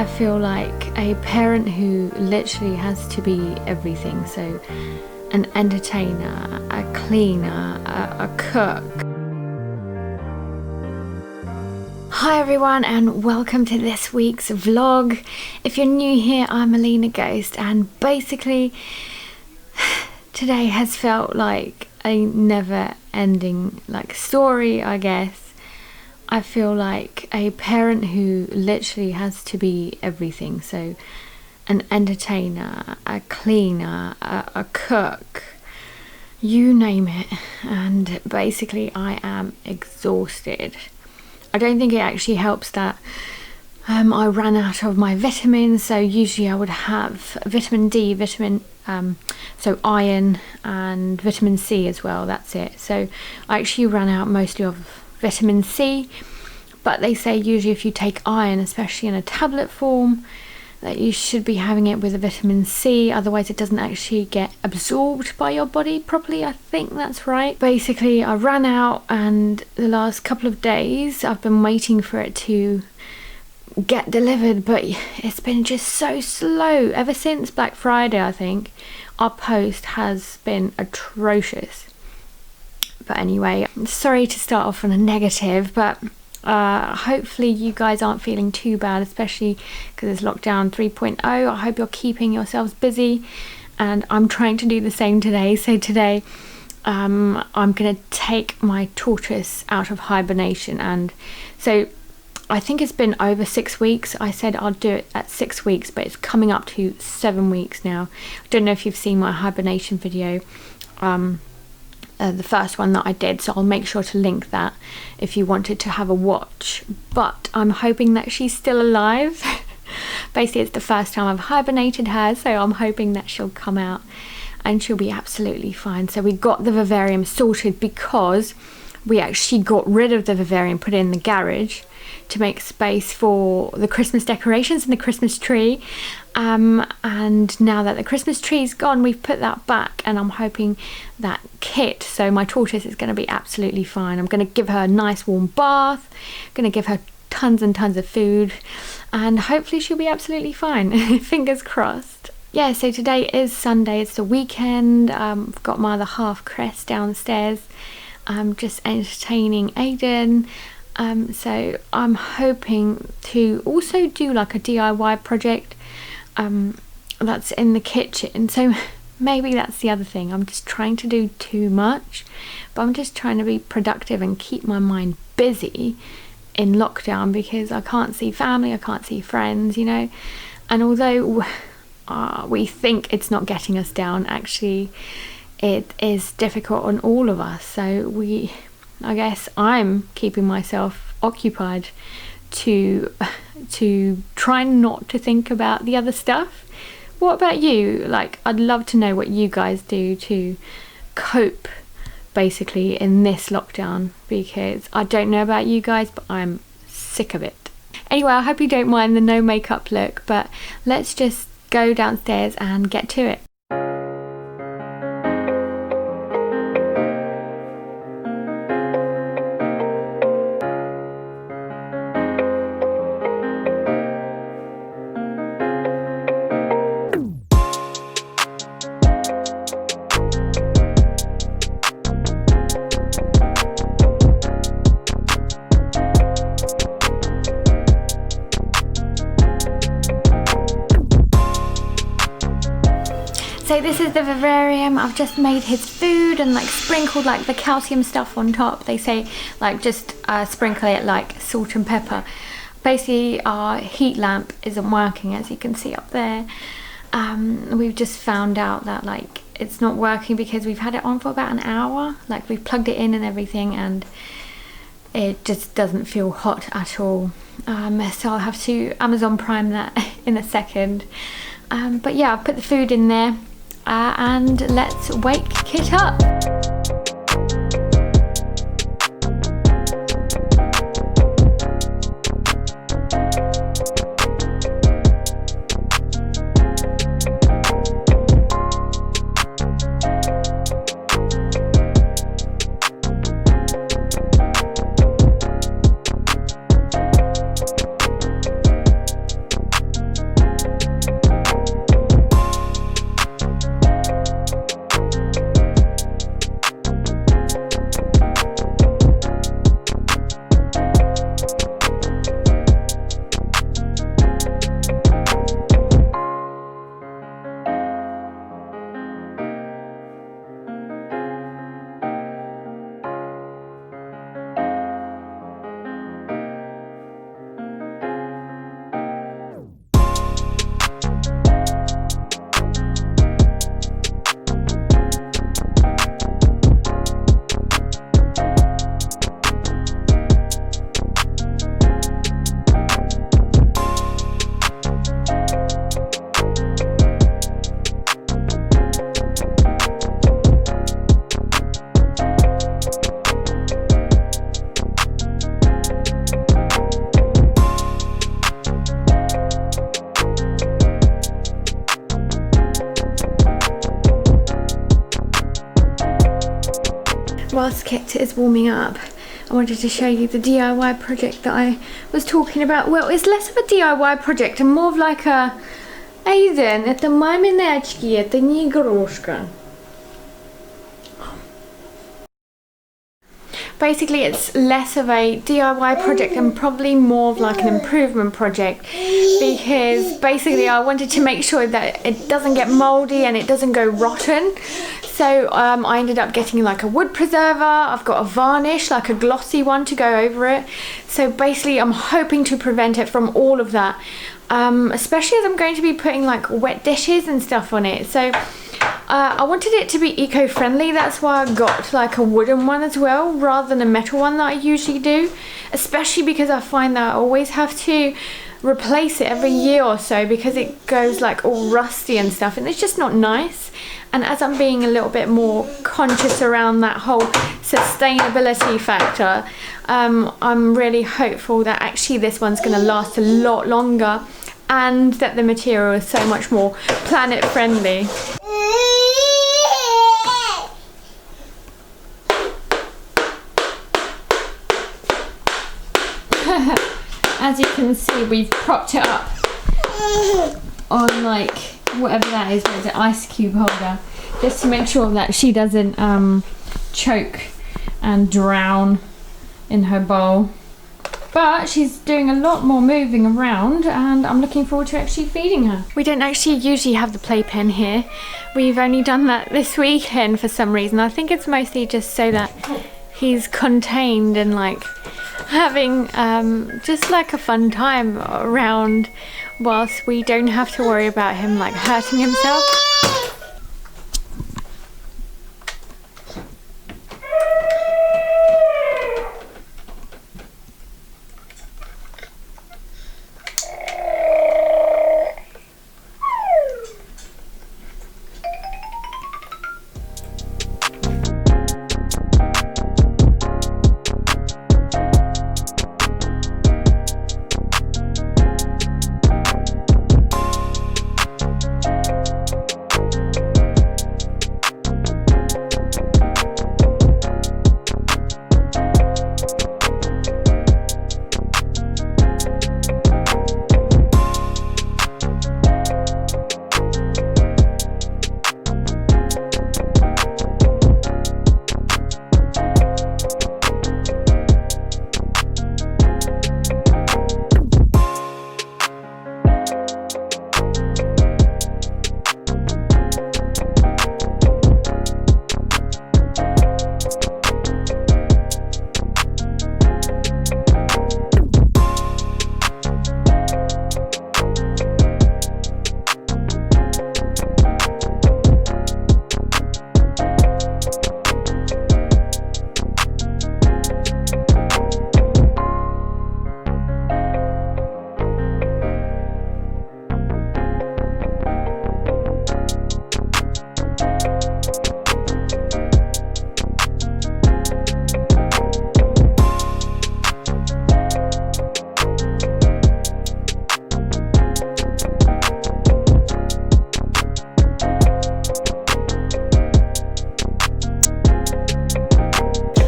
I feel like a parent who literally has to be everything. So an entertainer, a cleaner, a cook. Hi everyone and welcome to this week's vlog. If you're new here, I'm Alina Ghost, and basically today has felt like a never-ending story, I guess. I feel like a parent who literally has to be everything. So an entertainer, a cleaner, a cook, you name it. And basically I am exhausted. I don't think it actually helps that I ran out of my vitamins. So usually I would have vitamin D, so iron and vitamin C as well, that's it. So I actually ran out mostly of vitamin C, but they say usually if you take iron, especially in a tablet form, that you should be having it with a vitamin C, otherwise it doesn't actually get absorbed by your body properly. I think that's right. Basically I ran out, and the last couple of days I've been waiting for it to get delivered, but it's been just so slow. Ever since Black Friday, I think, our post has been atrocious. But anyway, I'm sorry to start off on a negative, but hopefully you guys aren't feeling too bad, especially because it's lockdown 3.0. I hope you're keeping yourselves busy, and I'm trying to do the same today. So today I'm going to take my tortoise out of hibernation, and so I think it's been over 6 weeks. I said I'll do it at 6 weeks, but it's coming up to 7 weeks now. I don't know if you've seen my hibernation video, the first one that I did, so I'll make sure to link that if you wanted to have a watch. But I'm hoping that she's still alive. Basically it's the first time I've hibernated her, so I'm hoping that she'll come out and she'll be absolutely fine. So we got the vivarium sorted because we actually got rid of the vivarium, put it in the garage to make space for the Christmas decorations and the Christmas tree. And now that the Christmas tree's gone, we've put that back, and I'm hoping that Kit, so my tortoise, is going to be absolutely fine. I'm going to give her a nice warm bath, going to give her tons and tons of food, and hopefully she'll be absolutely fine. Fingers crossed. Yeah, so today is Sunday, it's the weekend. I've got my other half Crest downstairs. I'm just entertaining Aiden. So I'm hoping to also do like a DIY project that's in the kitchen. So maybe that's the other thing. I'm just trying to do too much, but I'm just trying to be productive and keep my mind busy in lockdown, because I can't see family, I can't see friends, you know. And although we think it's not getting us down, actually it is difficult on all of us. So I guess I'm keeping myself occupied to try not to think about the other stuff. What about you? I'd love to know what you guys do to cope basically in this lockdown, because I don't know about you guys, but I'm sick of it. Anyway, I hope you don't mind the no makeup look, but let's just go downstairs and get to it. So this is the vivarium. I've just made his food and sprinkled the calcium stuff on top. They say just sprinkle it like salt and pepper. Basically our heat lamp isn't working, as you can see up there. We've just found out that it's not working because we've had it on for about an hour. We've plugged it in and everything, and it just doesn't feel hot at all. So I'll have to Amazon Prime that in a second. But yeah, I've put the food in there. And let's wake Kit up. whilst Kit is warming up, I wanted to show you the DIY project that I was talking about. Well, it's less of a DIY project and more of like a Aiden, это мамины очки, это не игрушка. Basically, it's less of a DIY project and probably more of like an improvement project, because basically I wanted to make sure that it doesn't get moldy and it doesn't go rotten. So I ended up getting like a wood preserver. I've got a varnish, like a glossy one, to go over it. So basically I'm hoping to prevent it from all of that, especially as I'm going to be putting like wet dishes and stuff on it. So I wanted it to be eco-friendly. That's why I got like a wooden one as well, rather than a metal one that I usually do, especially because I find that I always have to replace it every year or so because it goes like all rusty and stuff, and it's just not nice. And as I'm being a little bit more conscious around that whole sustainability factor, I'm really hopeful that actually this one's going to last a lot longer and that the material is so much more planet friendly. As you can see, we've propped it up on like whatever that is, what is it, ice cube holder, just to make sure that she doesn't choke and drown in her bowl. But she's doing a lot more moving around and I'm looking forward to actually feeding her. We don't actually usually have the playpen here. We've only done that this weekend for some reason. I think it's mostly just so that he's contained and like having just like a fun time around whilst we don't have to worry about him like hurting himself.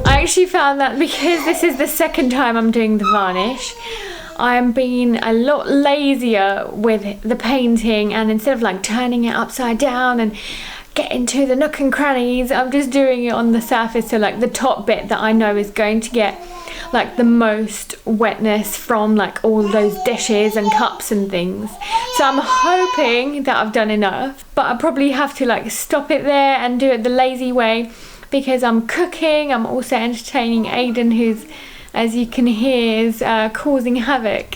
I actually found that because this is the second time I'm doing the varnish, I'm being a lot lazier with the painting, and instead of like turning it upside down and getting to the nook and crannies, I'm just doing it on the surface, so like the top bit that I know is going to get like the most wetness from like all those dishes and cups and things. So I'm hoping that I've done enough, but I probably have to like stop it there and do it the lazy way, because I'm cooking. I'm also entertaining Aiden, who's, as you can hear, is causing havoc.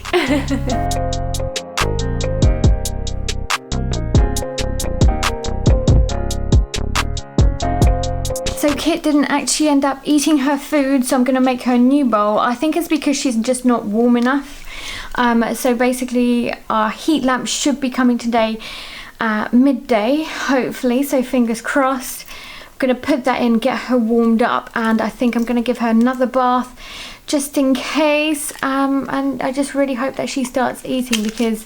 So Kit didn't actually end up eating her food, so I'm going to make her a new bowl. I think it's because she's just not warm enough. So basically our heat lamp should be coming today midday, hopefully, so fingers crossed. I'm going to put that in, get her warmed up, and I think I'm going to give her another bath just in case, and I just really hope that she starts eating, because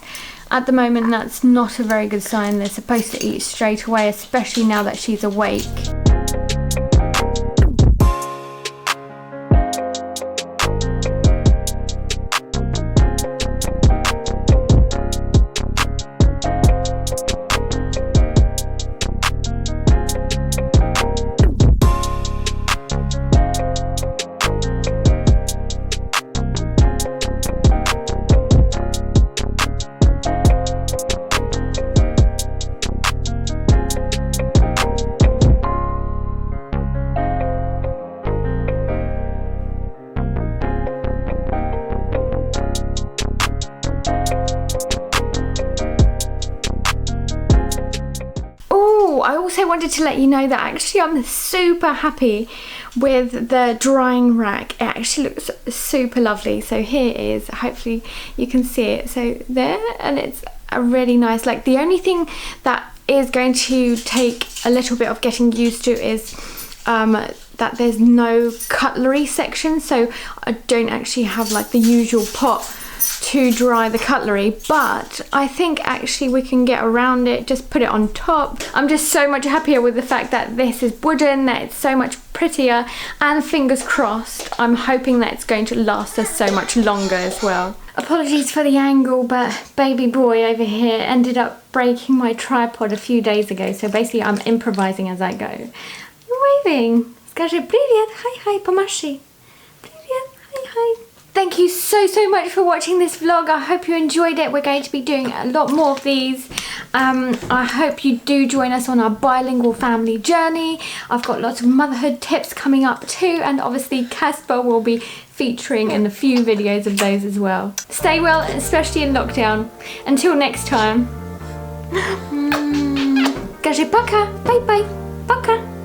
at the moment that's not a very good sign. They're supposed to eat straight away, especially now that she's awake. Oh, I also wanted to let you know that actually I'm super happy with the drying rack. It actually looks super lovely. So here it is, hopefully you can see it. So there, and it's a really nice, like the only thing that is going to take a little bit of getting used to is that there's no cutlery section, so I don't actually have like the usual pot to dry the cutlery, but I think actually we can get around it, just put it on top. I'm just so much happier with the fact that this is wooden, that it's so much prettier, and fingers crossed, I'm hoping that it's going to last us so much longer as well. Apologies for the angle, but baby boy over here ended up breaking my tripod a few days ago, so basically I'm improvising as I go. You're waving. Скажи привет, hi, помаши. Привет, hi. Thank you so much for watching this vlog. I hope you enjoyed it. We're going to be doing a lot more of these. I hope you do join us on our bilingual family journey. I've got lots of motherhood tips coming up too, and obviously Casper will be featuring in a few videos of those as well. Stay well, especially in lockdown. Until next time. Скажи пока, bye, пока.